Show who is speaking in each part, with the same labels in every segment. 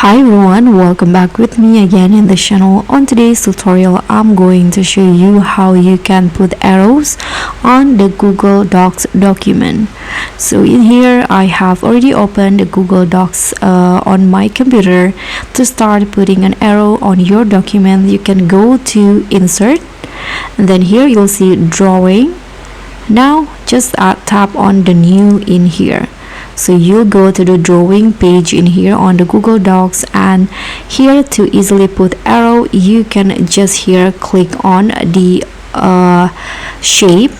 Speaker 1: Hi everyone, welcome back with me again in the channel. On today's tutorial, I'm going to show you how you can put arrows on the Google Docs document. So in here, I have already opened the Google Docs on my computer. To start putting an arrow on your document, you can go to Insert, and then here you'll see Drawing. Now just tap on the New in here. So you'll go to the drawing page in here on the Google Docs, and here to easily put arrow, you can just here click on the shape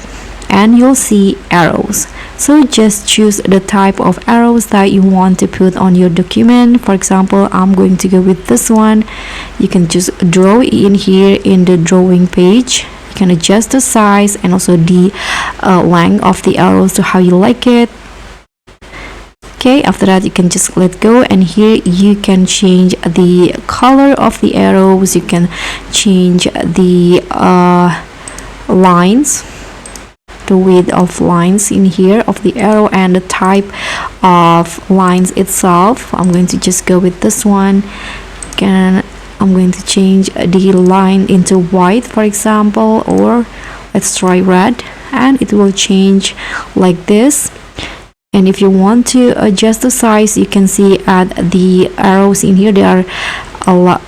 Speaker 1: and you'll see arrows. So just choose the type of arrows that you want to put on your document. For example, I'm going to go with this one. You can just draw in here in the drawing page. You can adjust the size and also the length of the arrows to how you like it. Okay, after that you can just let go, and here you can change the color of the arrows. You can change the lines, the width of lines in here of the arrow, and the type of lines itself. I'm going to just go with this one. I'm going to change the line into white, for example, or let's try red, and it will change like this. And if you want to adjust the size, you can see at the arrows in here, there are a lot,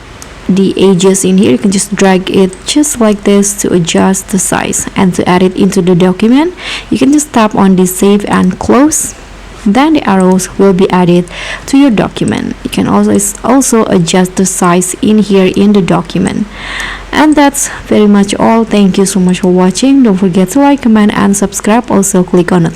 Speaker 1: the edges in here. You can just drag it just like this to adjust the size. And to add it into the document, you can just tap on the Save and Close. Then the arrows will be added to your document. You can also adjust the size in here in the document. And that's very much all. Thank you so much for watching. Don't forget to like, comment, and subscribe. Also click on the